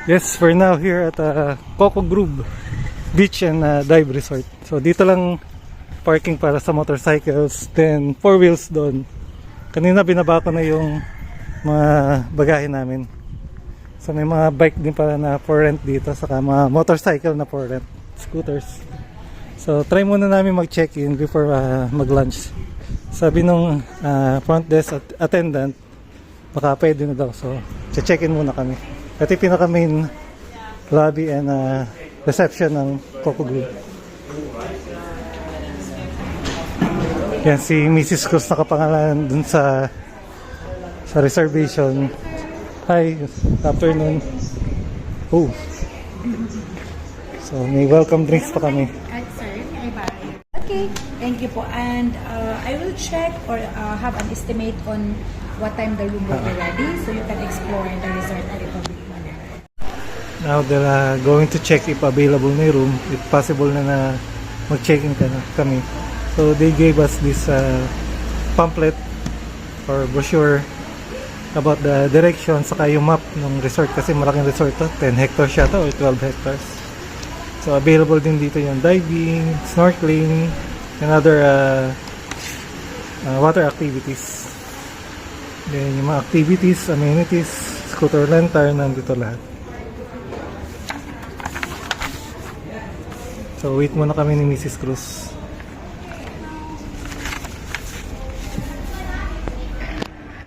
Yes, we're now here at Coco Grove Beach and Dive Resort. So dito lang parking para sa motorcycles, then 4 wheels doon. Kanina binaba ko na yung mga bagahe namin. So may mga bike din pala na for rent dito, saka mga motorcycle na for rent, scooters. So try muna namin mag-check-in before mag-lunch. Sabi nung front desk attendant, baka pwede na daw. So check-in muna kami. Ito yung pinaka-main lobby and reception ng Coco Grove. Yan si Mrs. Cruz nakapangalan dun sa reservation. Hi, good afternoon. Oh. So may welcome drinks pa kami. Sir, okay, thank you po. And I will check or have an estimate on what time the room will be ready so you can explore the resort a little bit more. Now they're going to check if available na yung room, if possible na mag-check-in kami. So they gave us this pamphlet or brochure about the direction saka yung map ng resort kasi malaking resort to, 10 hectares siya to or 12 hectares. So available din dito yung diving, snorkeling, and other water activities. Then yung mga activities, amenities, scooter rental, nandito lahat. So wait muna kami ni Mrs. Cruz.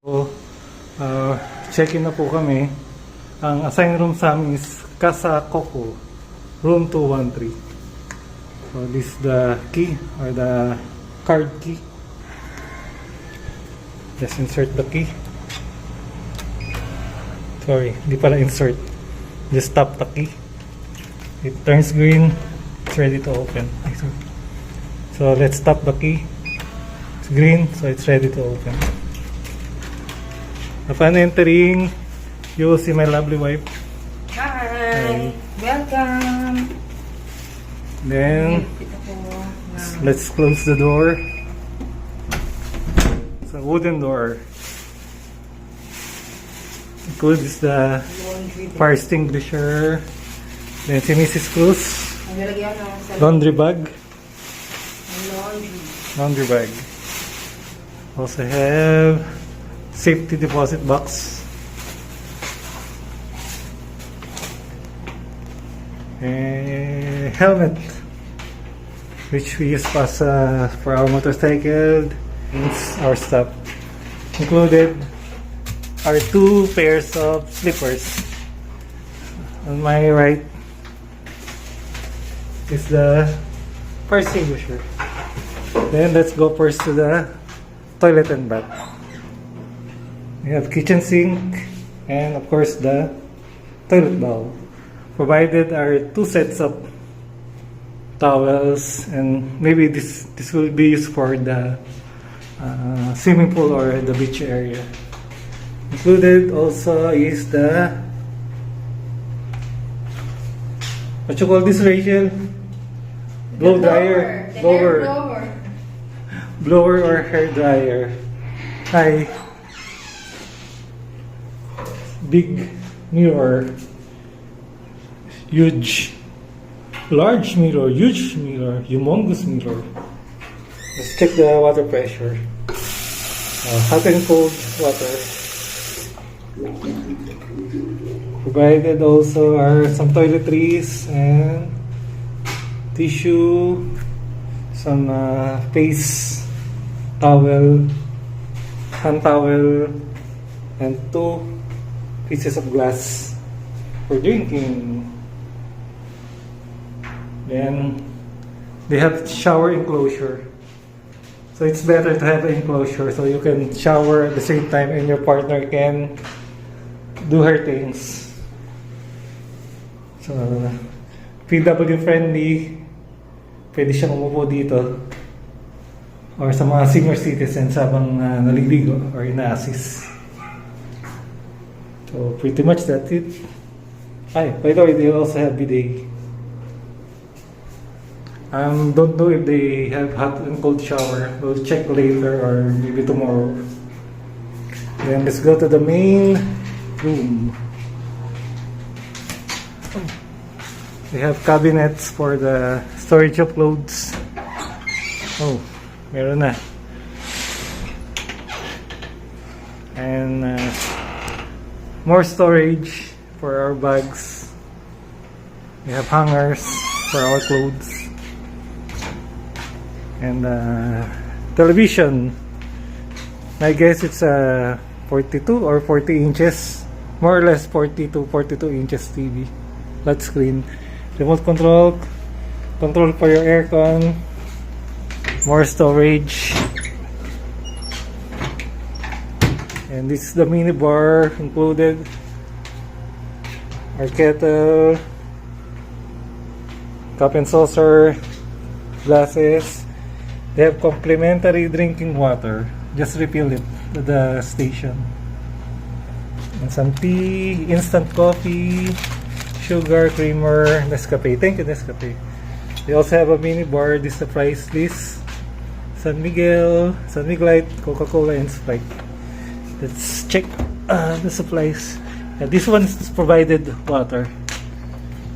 So check-in na po kami. Ang assigned room sa amin is Casa Coco, room 213. So this is the key or the card key. Just insert the key. Sorry, hindi pala insert. Just tap the key. It turns green. It's ready to open. So let's tap the key. It's green, so it's ready to open. Upon entering, you will see my lovely wife. Hi! Welcome! Then, let's close the door. It's a wooden door. Good is the fire extinguisher. Then si Mrs. Cruz, laundry bag. Laundry bag. Also have safety deposit box. And helmet, which we use as for our motorcycle. Our stuff included are 2 pairs of slippers. On my right is the fire extinguisher. Then let's go first to the toilet and bath. We have kitchen sink and of course the toilet bowl. Provided are 2 sets of towels, and maybe this will be used for the swimming pool or the beach area. Included also is the, what you call this, Rachel? Blow dryer. Blower or hair dryer. Hi. Big mirror. Large mirror, huge mirror, humongous mirror. Let's check the water pressure. Hot and cold water. Provided also are some toiletries and tissue, some face towel, hand towel, and 2 pieces of glass for drinking. Then they have shower enclosure. So it's better to have an enclosure so you can shower at the same time and your partner can do her things. So PW friendly, pwede siyang umupo dito or sa mga senior citizens habang naliligo or ina-assist. So pretty much that's it. By the way, they also have bidet. Don't know if they have hot and cold shower. We'll check later or maybe tomorrow. Then let's go to the main room. They have cabinets for the storage of clothes. Oh, meron na. And more storage for our bags. We have hangers for our clothes. And television. I guess it's 42 or 40 inches. More or less 40 to 42 inches TV. Flat screen. Remote control. Control for your aircon. More storage. And this is the mini bar included. Our kettle. Cup and saucer. Glasses. They have complimentary drinking water. Just refill it to the station. And some tea, instant coffee, sugar, creamer, Nescafe. Thank you, Nescafe. They also have a mini bar. This is the price list. San Miguel, San Miguelite, Coca-Cola, and Sprite. Let's check the supplies. This one is provided water.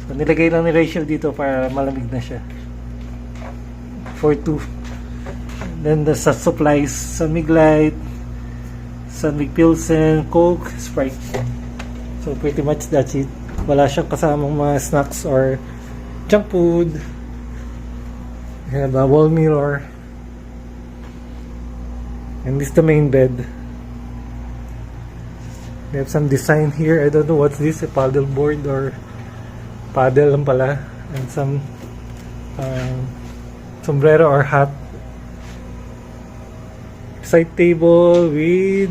So nilagay lang ni Rachel dito para malamig na siya. For 2. Then the supplies, San Miguelite, San Mig Pilsen, Coke, Sprite. So pretty much that's it. Wala siyang kasamang mga snacks or junk food. We have a wall mirror. And this is the main bed. We have some design here. I don't know what's this, a paddle board or paddle lang pala. And some sombrero or hat. Side table with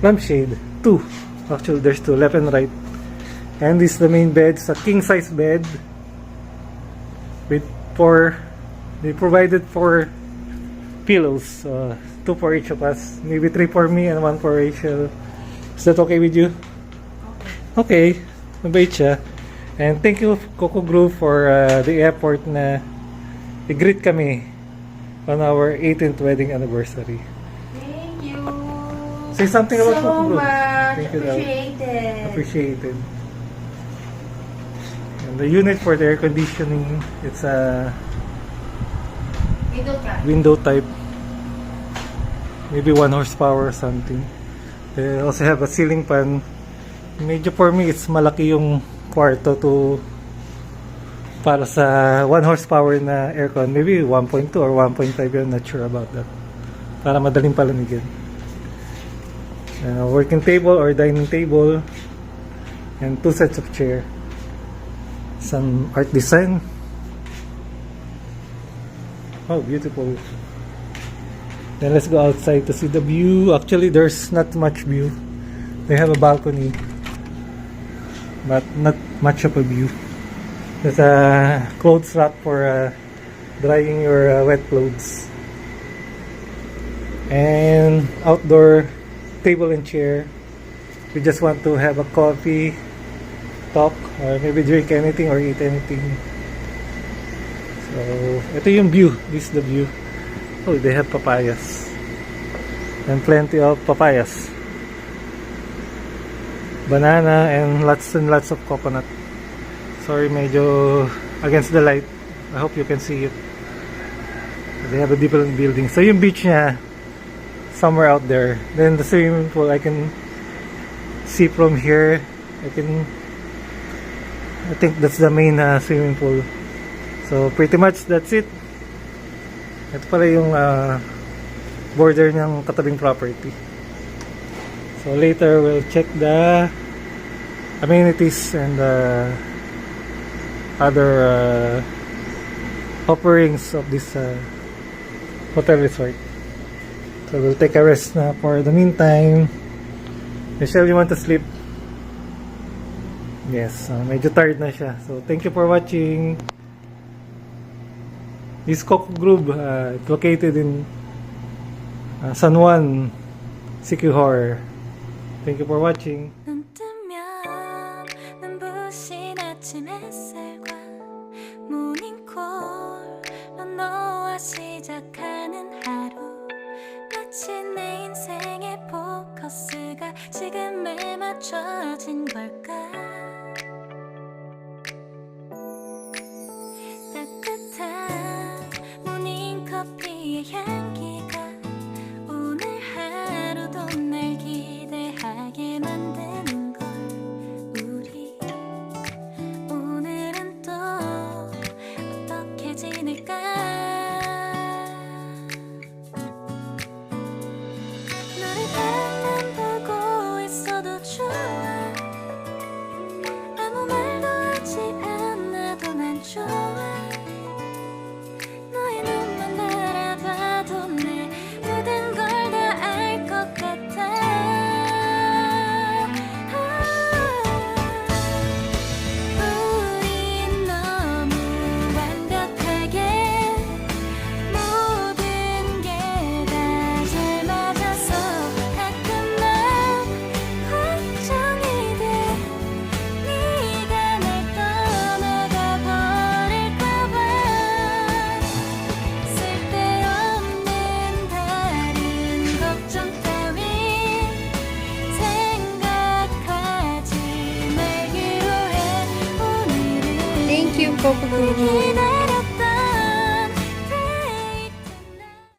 lampshade. 2. Actually, there's 2, left and right. And this is the main bed. It's a king size bed with 4. They provided 4 pillows. 2 for each of us. Maybe 3 for me and 1 for Rachel. Is that okay with you? Okay. Mabait siya. And thank you, Coco Group, for the effort na i-greet kami on our 18th wedding anniversary. Thank you. Say something about Coco So Group. much. Thank you, Dal. Appreciated. Appreciated. And the unit for the air conditioning, it's a window type. Maybe 1 horsepower or something. They also have a ceiling fan. Medyo for me, it's malaki yung kwarto to para sa 1 horsepower na aircon. Maybe 1.2 or 1.5. I'm not sure about that. Para madaling palamigin. Working table or dining table. And 2 sets of chair. Some art design. Oh, beautiful. Then let's go outside to see the view. Actually, there's not much view. They have a balcony, but not much of a view. There's a clothes rack for drying your wet clothes. And outdoor table and chair. We just want to have a coffee, talk, or maybe drink anything or eat anything. So, ito yung view. This is the view. Oh, they have papayas. And plenty of papayas. Banana and lots of coconut. Sorry, medyo against the light. I hope you can see it. They have a different building. So yung beach niya, somewhere out there. Then the swimming pool, I can see from here. I think that's the main swimming pool. So pretty much that's it. Ito pala yung border ng katabing property. So later we'll check the amenities and other offerings of this hotel resort. So we'll take a rest na for the meantime. Michelle, you want to sleep? Yes, medyo tired na siya. So thank you for watching. This Coco Group, located in San Juan, Siquijor. Thank you for watching. 눈 뜨면 눈부신 아침 햇살과 모닝콜로 너와 시작하는 하루 마치 내 인생의 포커스가 지금에 맞춰진 걸까 Thank you, Coco Grove.